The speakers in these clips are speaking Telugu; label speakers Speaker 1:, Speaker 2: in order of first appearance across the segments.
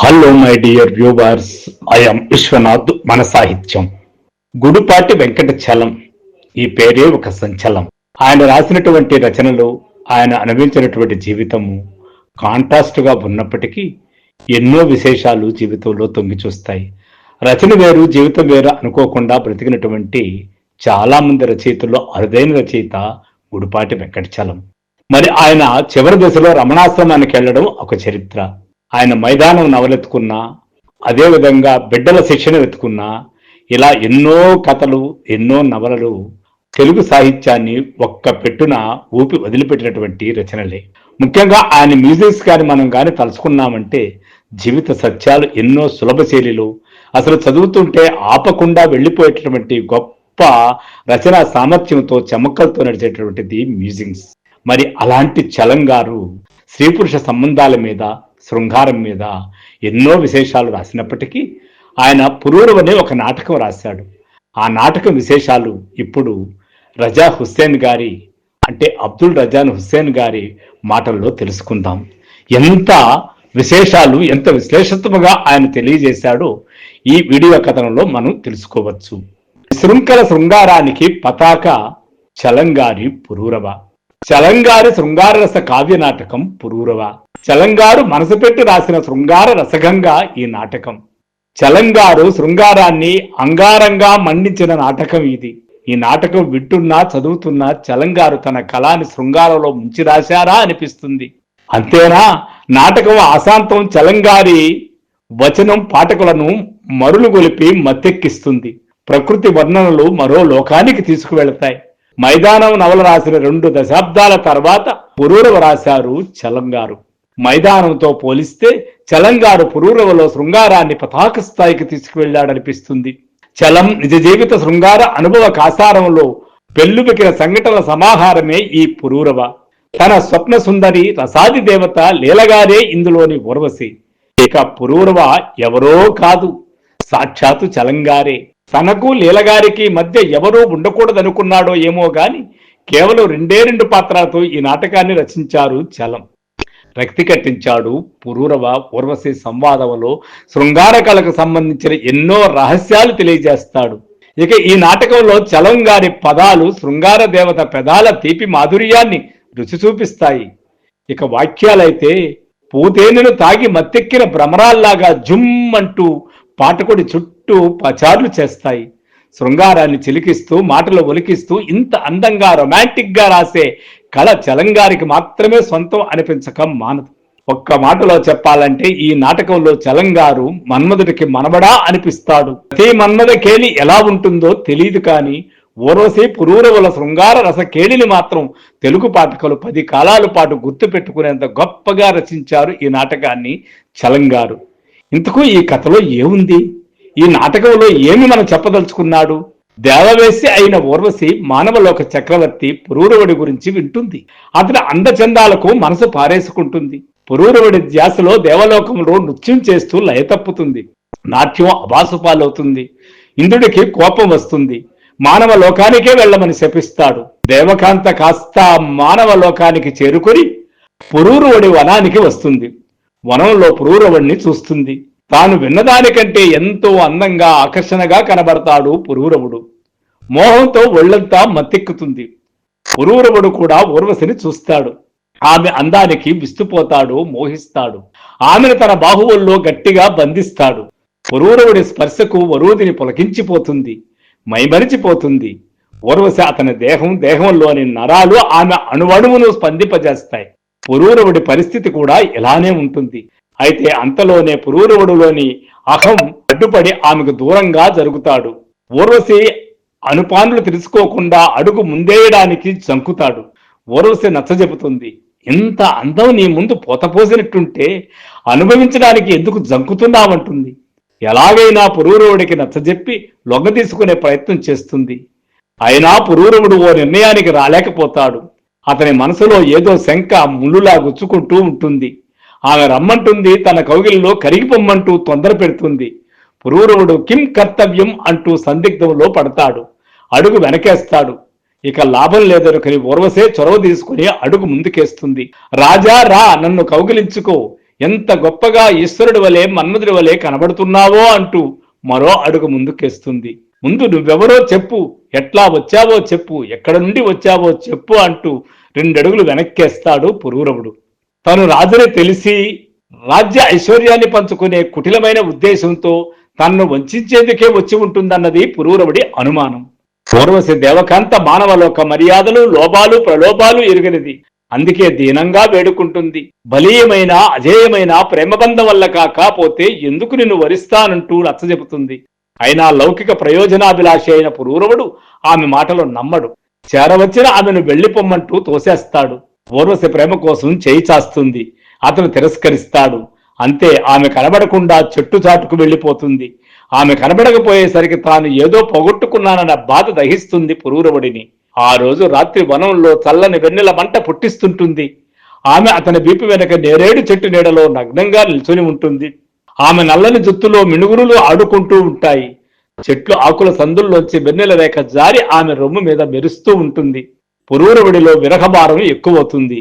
Speaker 1: Hello my dear viewers, I'm Vishwanath. మన సాహిత్యం గుడిపాటి వెంకటచలం. ఈ పేరే ఒక సంచలం. ఆయన రాసినటువంటి రచనలు, ఆయన అనుభవించినటువంటి జీవితము కాంట్రాస్ట్ గా ఉన్నప్పటికీ ఎన్నో విశేషాలు జీవితంలో తొంగి చూస్తాయి. రచన వేరు, జీవితం వేరు అనుకోకుండా బ్రతికినటువంటి చాలా మంది రచయితల్లో అరుదైన రచయిత గుడిపాటి వెంకటచలం. మరి ఆయన చివరి దశలో రమణాశ్రమానికి వెళ్ళడం ఒక చరిత్ర. ఆయన మైదానం నవలెత్తుకున్నా, అదేవిధంగా బిడ్డల శిక్షణ వెతుకున్నా, ఇలా ఎన్నో కథలు, ఎన్నో నవలలు తెలుగు సాహిత్యాన్ని ఒక్క పెట్టున ఊపి వదిలిపెట్టినటువంటి రచనలే. ముఖ్యంగా ఆయన మ్యూజిక్స్ కానీ మనం కానీ తలుచుకున్నామంటే జీవిత సత్యాలు ఎన్నో సులభ శైలిలో, అసలు చదువుతుంటే ఆపకుండా వెళ్ళిపోయేటటువంటి గొప్ప రచనా సామర్థ్యంతో, చమక్కలతో నడిచేటటువంటిది మ్యూజిక్స్. మరి అలాంటి చలం గారు స్త్రీ పురుష సంబంధాల మీద, శృంగారం మీద ఎన్నో విశేషాలు రాసినప్పటికీ ఆయన పురూరవ్ అనే ఒక నాటకం రాశాడు. ఆ నాటకం విశేషాలు ఇప్పుడు రజా హుస్సేన్ గారి, అంటే అబ్దుల్ రజాన్ హుస్సేన్ గారి మాటల్లో తెలుసుకుందాం. ఎంత విశేషాలు, ఎంత విశ్లేషాత్మకంగా ఆయన తెలియజేశాడో ఈ వీడియో కథనంలో మనం తెలుసుకోవచ్చు. శృంఖల శృంగారానికి పతాక చలం గారి పురూరవ. చలం గారి శృంగార రస కావ్య నాటకం పురూరవ. చలం గారు మనసు పెట్టి రాసిన శృంగార రసగంగా ఈ నాటకం. చలం గారు శృంగారాన్ని అంగారంగా మండించిన నాటకం ఇది. ఈ నాటకం వింటున్నా, చదువుతున్నా చలం గారు తన కళాన్ని శృంగారంలో ముంచి రాశారా అనిపిస్తుంది. అంతేనా, నాటకం ఆశాంతం చలం గారి వచనం పాఠకులను మరులు గొలిపి మత్తెక్కిస్తుంది. ప్రకృతి వర్ణనలు మరో లోకానికి తీసుకువెళతాయి. మైదానం నవల రాసిన 2 దశాబ్దాల తర్వాత పురూరవ రాశారు చలం గారు. మైదానంతో పోలిస్తే చలం గారు పురూరవలో శృంగారాన్ని పతాక స్థాయికి తీసుకువెళ్లాడనిపిస్తుంది. చలం నిజ జీవిత శృంగార అనుభవ కాసారంలో పెళ్ళుబెకిన సంఘటనల సమాహారమే ఈ పురూరవ. తన స్వప్న సుందరి రసాది దేవత లీలగారే ఇందులోని ఊర్వశి. ఇక పురూరవ ఎవరో కాదు, సాక్షాత్తు చలం గారే. తనకు లీలగారికి మధ్య ఎవరూ ఉండకూడదనుకున్నాడో ఏమో గాని కేవలం 2 పాత్రలతో ఈ నాటకాన్ని రచించారు చలం. రక్తి కట్టించాడు పురూరవ ఊర్వశి సంవాదంలో శృంగార కళకు సంబంధించిన ఎన్నో రహస్యాలు తెలియజేస్తాడు. ఇక ఈ నాటకంలో చలం గారి పదాలు శృంగార దేవత పెదాల తీపి మాధుర్యాన్ని రుచి చూపిస్తాయి. ఇక వాక్యాలైతే పూతేనెను తాగి మత్తెక్కిన భ్రమరాల్లాగా జుమ్ అంటూ పాఠకుడి చుట్టూ పచార్లు చేస్తాయి. శృంగారాన్ని చిలికిస్తూ, మాటలు ఒలికిస్తూ ఇంత అందంగా రొమాంటిక్ గా రాసే కళ చలం గారికి మాత్రమే సొంతం అనిపించక మానదు. ఒక్క మాటలో చెప్పాలంటే ఈ నాటకంలో చలం గారు మన్మధుడికి మనవడా అనిపిస్తాడు. ప్రతి మన్మథ కేళి ఎలా ఉంటుందో తెలియదు, కానీ ఊర్వశి పురూరవుల శృంగార రస కేళిని మాత్రం తెలుగు పాఠకులు 10 కాలాల పాటు గుర్తు పెట్టుకునేంత గొప్పగా రచించారు ఈ నాటకాన్ని చలం గారు. ఇంతకు ఈ కథలో ఏముంది? ఈ నాటకంలో ఏమి మనం చెప్పదలుచుకున్నాడు? దేవవేశ్య అయిన ఊర్వశి మానవలోక చక్రవర్తి పురూరవుడి గురించి వింటుంది. అతని అందచందాలకు మనసు పారేసుకుంటుంది. పురూరవుడి ధ్యాసలో దేవలోకంలో నృత్యం చేస్తూ లయ తప్పుతుంది. నాట్యం అభాసుపాలవుతుంది. ఇంద్రుడికి కోపం వస్తుంది. మానవ లోకానికే వెళ్ళమని శపిస్తాడు. దేవకాంత కాస్త మానవ లోకానికి చేరుకొని పురూరవుడి వనానికి వస్తుంది. వనంలో పురూరవుడిని చూస్తుంది. తాను విన్నదానికంటే ఎంతో అందంగా, ఆకర్షణగా కనబడతాడు పురూరవుడు. మోహంతో ఒళ్ళంతా మత్తెక్కుతుంది. పురూరవుడు కూడా ఊర్వశిని చూస్తాడు. ఆమె అందానికి విస్తుపోతాడు, మోహిస్తాడు. ఆమెను తన బాహువుల్లో గట్టిగా బంధిస్తాడు. పురూరవుడి స్పర్శకు వరూధిని పులకించిపోతుంది, మైమరిచిపోతుంది. ఊర్వశి అతని దేహంలోని నరాలు ఆమె అణువణువును స్పందింపజేస్తాయి. పురూరవుడి పరిస్థితి కూడా ఇలానే ఉంటుంది. అయితే అంతలోనే పురూరవుడిలోని అహం అడ్డుపడి ఆమెకు దూరంగా జరుగుతాడు. ఊర్వశి అనుపానులు తెలుసుకోకుండా అడుగు ముందేయడానికి జంకుతాడు. ఊర్వశి నచ్చజెపుతుంది. ఇంత అందం నీ ముందు పోతపోసినట్టుంటే అనుభవించడానికి ఎందుకు జంకుతున్నావంటుంది. ఎలాగైనా పురూరవుడికి నచ్చజెప్పి లొంగ తీసుకునే ప్రయత్నం చేస్తుంది. అయినా పురూరవుడు ఓ నిర్ణయానికి రాలేకపోతాడు. అతని మనసులో ఏదో శంక ముళ్ళులా గుచ్చుకుంటూ ఉంటుంది. ఆమె రమ్మంటుంది, తన కౌగిలిలో కరిగిపోమ్మంటూ తొందర పెడుతుంది. పురూరవుడు కిం కర్తవ్యం అంటూ సందిగ్ధంలో పడతాడు. అడుగు వెనకేస్తాడు. ఇక లాభం లేదనుకుని ఊర్వశే చొరవ తీసుకుని అడుగు ముందుకేస్తుంది. రాజా రా, నన్ను కౌగిలించుకో, ఎంత గొప్పగా ఈశ్వరుడి వలె మన్మధుడి వలె కనబడుతున్నావో అంటూ మరో అడుగు ముందుకేస్తుంది. ముందు నువ్వెవరో చెప్పు, ఎట్లా వచ్చావో చెప్పు, ఎక్కడ నుండి వచ్చావో చెప్పు అంటూ 2 అడుగులు వెనక్కేస్తాడు పురూరవుడు. తను రాజుని తెలిసి రాజ్య ఐశ్వర్యాన్ని పంచుకునే కుటిలమైన ఉద్దేశంతో తనను వంచేందుకే వచ్చి ఉంటుందన్నది పురూరవుడి అనుమానం. ఊర్వశి దేవకాంత మానవలోక మర్యాదలు, లోపాలు, ప్రలోభాలు ఎరుగనిది. అందుకే దీనంగా వేడుకుంటుంది. బలీయమైన అజేయమైన ప్రేమబంధం వల్ల కాకపోతే ఎందుకు నిన్ను వరిస్తానంటూ నచ్చజెపుతుంది. అయినా లౌకిక ప్రయోజనాభిలాషి అయిన పురూరవుడు ఆమె మాటలు నమ్మడు. చేరవచ్చిన ఆమెను వెళ్లిపోమ్మంటూ తోసేస్తాడు. ఊర్వశి ప్రేమ కోసం చేయి చాస్తుంది. అతను తిరస్కరిస్తాడు. అంతే, ఆమె కనబడకుండా చెట్టు చాటుకు వెళ్లిపోతుంది. ఆమె కనబడకపోయేసరికి తాను ఏదో పోగొట్టుకున్నానన్న బాధ దహిస్తుంది పురూరవుడిని. ఆ రోజు రాత్రి వనంలో చల్లని వెన్నెల మంట పుట్టిస్తుంటుంది. ఆమె అతని వీపు వెనక నేరేడు చెట్టు నీడలో నగ్నంగా నిల్చొని ఉంటుంది. ఆమె నల్లని జుత్తులో మినుగురులు ఆడుకుంటూ ఉంటాయి. చెట్లు ఆకుల సందుల్లోంచి వెన్నెల రేఖ జారి ఆమె రొమ్ము మీద మెరుస్తూ ఉంటుంది. పురూరవుడిలో విరహభారం ఎక్కువవుతుంది.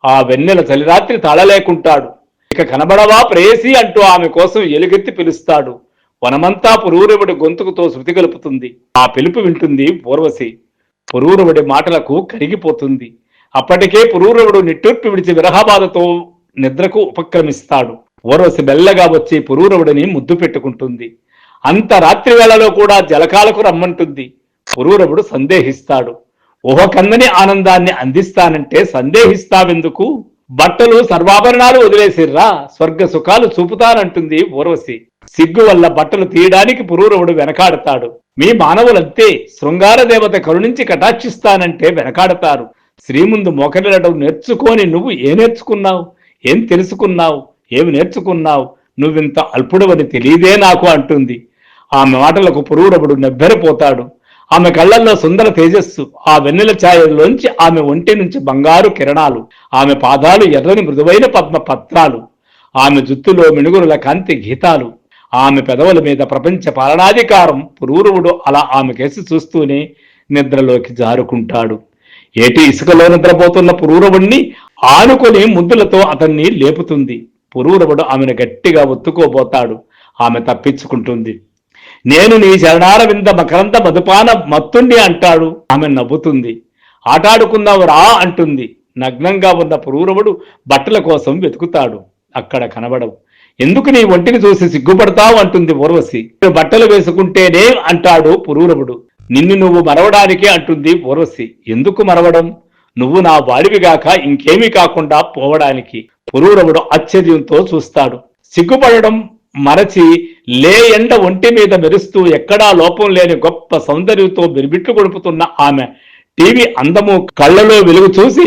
Speaker 1: ఆ వెన్నెల చలిరాత్రి తాళలేకుంటాడు. ఇక కనబడవా ప్రేయసి అంటూ ఆమె కోసం ఎలుగెత్తి పిలుస్తాడు. వనమంతా పురూరవుడి గొంతుకుతో శృతి కలుపుతుంది. ఆ పిలుపు వింటుంది ఊర్వశి. పురూరవుడి మాటలకు కరిగిపోతుంది. అప్పటికే పురూరవుడు నిట్టూర్పు విడిచి విరహబాధతో నిద్రకు ఉపక్రమిస్తాడు. ఊర్వశి మెల్లగా వచ్చి పురూరవుడిని ముద్దు పెట్టుకుంటుంది. అంత రాత్రి వేళలో కూడా జలకాలకు రమ్మంటుంది. పురూరవుడు సందేహిస్తాడు. ఊహకందని ఆనందాన్ని అందిస్తానంటే సందేహిస్తావెందుకు? బట్టలు సర్వాభరణాలు వదిలేసిర్రా, స్వర్గ సుఖాలు చూపుతానంటుంది ఊర్వశి. సిగ్గు వల్ల బట్టలు తీయడానికి పురూరవుడు వెనకాడతాడు. మీ మానవులంతే, శృంగార దేవత కరుణించి కటాక్షిస్తానంటే వెనకాడతారు. స్త్రీ ముందు మోకరిల్లడం నేర్చుకొని నువ్వు నేర్చుకున్నావు? ఏం తెలుసుకున్నావు? ఏమి నేర్చుకున్నావు? నువ్వింత అల్పుడవని తెలియదే నాకు అంటుంది. ఆమె మాటలకు పురూరవుడు నెబ్బెరపోతాడు. ఆమె కళ్లల్లో సుందర తేజస్సు, ఆ వెన్నెల ఛాయల్లోంచి ఆమె ఒంటి నుంచి బంగారు కిరణాలు, ఆమె పాదాలు ఎర్రని మృదువైన పద్మ పత్రాలు, ఆమె జుత్తులో మిణుగురుల కాంతి గీతాలు, ఆమె పెదవుల మీద ప్రపంచ పాలనాధికారం. పురూరవుడు అలా ఆమె కేసి చూస్తూనే నిద్రలోకి జారుకుంటాడు. ఏటి ఇసుకలో నిద్రపోతున్న పురూరవుణ్ణి ఆనుకొని ముద్దులతో అతన్ని లేపుతుంది. పురూరవుడు ఆమెను గట్టిగా ఒత్తుకోబోతాడు. ఆమె తప్పించుకుంటుంది. నేను నీ చరణార వింద మకరంద మధుపాన మత్తుణ్ణి అంటాడు. ఆమె నవ్వుతుంది. ఆటాడుకుందావు రా అంటుంది. నగ్నంగా ఉన్న పురూరవుడు బట్టల కోసం వెతుకుతాడు. అక్కడ కనబడవు. ఎందుకు నీ ఒంటిని చూసి సిగ్గుపడతావు అంటుంది ఊర్వశి. బట్టలు వేసుకుంటేనే అంటాడు పురూరవుడు. నిన్ను నువ్వు మరవడానికి అంటుంది ఊర్వశి. ఎందుకు మరవడం? నువ్వు నా వాడివిగాక ఇంకేమీ కాకుండా పోవడానికి. పురూరవుడు ఆశ్చర్యంతో చూస్తాడు. సిగ్గుపడడం మరచి ఎండ ఒంటి మీద మెరుస్తూ ఎక్కడా లోపం లేని గొప్ప సౌందర్యంతో బిరిబిట్లు గొడుపుతున్న ఆమె టీవీ అందము కళ్ళలో వెలుగు చూసి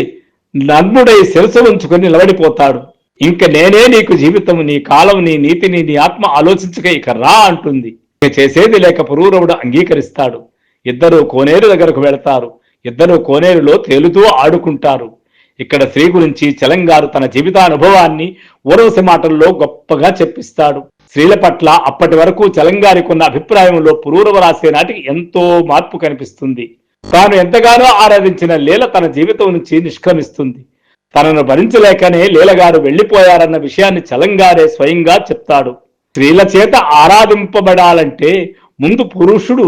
Speaker 1: నర్ముడై శిరసు ఉంచుకొని నిలబడిపోతాడు. ఇంక నేనే నీకు జీవితం, నీ కాలం, నీ నీతిని, నీ ఆత్మ ఆలోచించక ఇక రా అంటుంది. చేసేది లేక పురూరవుడు అంగీకరిస్తాడు. ఇద్దరూ కోనేరు దగ్గరకు వెళతారు. ఇద్దరూ కోనేరులో తేలుతూ ఆడుకుంటారు. ఇక్కడ స్త్రీ గురించి చలంగారు తన జీవితానుభవాన్ని ఊర్వశి మాటల్లో గొప్పగా చెప్పిస్తాడు. స్త్రీల పట్ల అప్పటి వరకు చలంగారికి ఉన్న అభిప్రాయంలో పురూరవ రాసే నాటికి ఎంతో మార్పు కనిపిస్తుంది. తాను ఎంతగానో ఆరాధించిన లీల తన జీవితం నుంచి నిష్క్రమిస్తుంది. తనను భరించలేకనే లీలగారు వెళ్లిపోయారన్న విషయాన్ని చలంగారే స్వయంగా చెప్తాడు. స్త్రీల చేత ఆరాధింపబడాలంటే ముందు పురుషుడు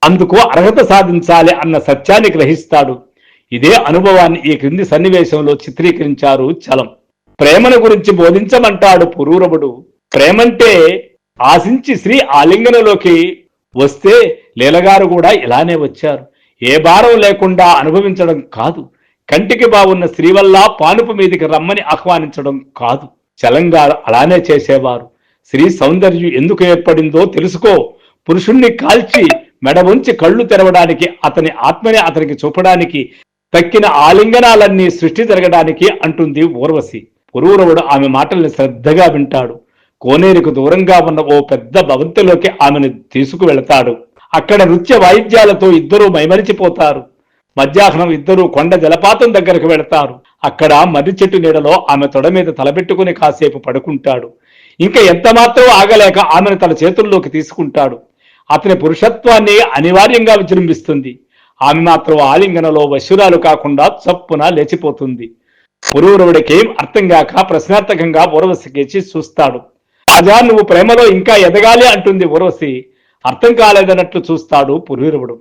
Speaker 1: అందుకు అర్హత సాధించాలి అన్న సత్యాన్ని గ్రహిస్తాడు. ఇదే అనుభవాన్ని ఈ క్రింది సన్నివేశంలో చిత్రీకరించారు చలం. ప్రేమను గురించి బోధించమంటాడు పురూరవుడు. ప్రేమంటే ఆశించి స్త్రీ ఆలింగనలోకి వస్తే లీలగారు కూడా ఇలానే వచ్చారు. ఏ భారం లేకుండా అనుభవించడం కాదు, కంటికి బాగున్న స్త్రీ వల్ల పానుపు మీదికి రమ్మని ఆహ్వానించడం కాదు. చలంగారు అలానే చేసేవారు. స్త్రీ సౌందర్యం ఎందుకు ఏర్పడిందో తెలుసుకో. పురుషుణ్ణి కాల్చి మెడ ఉంచి కళ్ళు తెరవడానికి, అతని ఆత్మని అతనికి చూపడానికి, తక్కిన ఆలింగనాలన్నీ సృష్టి జరగడానికి అంటుంది ఊర్వశి. పురూరవుడు ఆమె మాటల్ని శ్రద్ధగా వింటాడు. కోనేరుకు దూరంగా ఉన్న ఓ పెద్ద భవంతిలోకి ఆమెను తీసుకువెళతాడు. అక్కడ నృత్య వాయిద్యాలతో ఇద్దరూ మైమరిచిపోతారు. మధ్యాహ్నం ఇద్దరూ కొండ జలపాతం దగ్గరకు వెళతారు. అక్కడ మర్రి చెట్టు నీడలో ఆమె తొడ మీద తలబెట్టుకుని కాసేపు పడుకుంటాడు. ఇంకా ఎంత మాత్రం ఆగలేక ఆమెను తన చేతుల్లోకి తీసుకుంటాడు. అతని పురుషత్వాన్ని అనివార్యంగా విజృంభిస్తుంది. ఆమె మాత్రం ఆలింగనలో వశురాలు కాకుండా చప్పున లేచిపోతుంది. పురూరవుడికేం అర్థం కాక ప్రశ్నార్థకంగా ఊర్వశికేసి చూస్తాడు. రాజా, నువ్వు ప్రేమలో ఇంకా ఎదగాలి అంటుంది ఊర్వశి. అర్థం కాలేదన్నట్లు చూస్తాడు పురూరవుడు.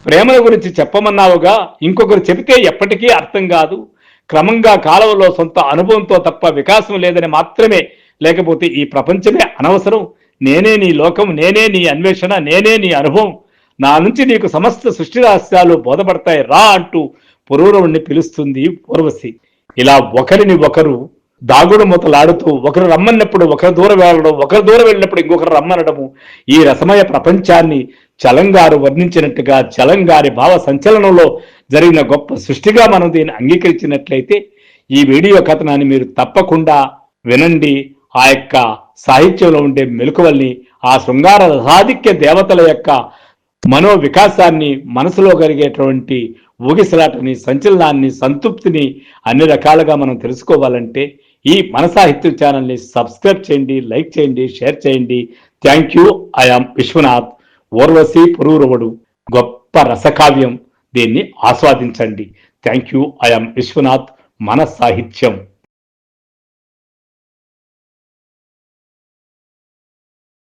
Speaker 1: ప్రేమల గురించి చెప్పమన్నావుగా, ఇంకొకరు చెబితే ఎప్పటికీ అర్థం కాదు. క్రమంగా కాలంలో సొంత అనుభవంతో తప్ప వికాసం లేదని మాత్రమే, లేకపోతే ఈ ప్రపంచమే అనవసరం. నేనే నీ లోకం, నేనే నీ అన్వేషణ, నేనే నీ అనుభవం. నా నుంచి నీకు సమస్త సృష్టి రహస్యాలు బోధపడతాయి రా అంటూ పురూరవుణ్ణి పిలుస్తుంది ఊర్వశి. ఇలా ఒకరిని ఒకరు దాగుడు మూతలాడుతూ, ఒకరు రమ్మన్నప్పుడు ఒకరు దూరం వెళ్ళడం, ఒకరు దూరం వెళ్ళినప్పుడు ఇంకొకరు రమ్మనడము, ఈ రసమయ ప్రపంచాన్ని చలంగారు వర్ణించినట్టుగా చలంగారి భావ సంచలనంలో జరిగిన గొప్ప సృష్టిగా మనం దీన్ని అంగీకరించినట్లయితే ఈ వీడియో కథనాన్ని మీరు తప్పకుండా వినండి. ఆ యొక్క సాహిత్యంలో ఉండే మెలకువల్ని, ఆ శృంగార రసాధిక్య దేవతల యొక్క మనో వికాసాన్ని, మనసులో కలిగేటువంటి ఊగిసలాటని, సంచలనాన్ని, సంతృప్తిని అన్ని రకాలుగా మనం తెలుసుకోవాలంటే ఈ మన సాహిత్యం ఛానల్ని సబ్స్క్రైబ్ చేయండి, లైక్ చేయండి, షేర్ చేయండి. Thank you. I am Vishwanath. Urvashi పురూరవుడు గొప్ప రసకావ్యం, దీన్ని ఆస్వాదించండి. Thank you. ఐఆమ్ విశ్వనాథ్. మన సాహిత్యం.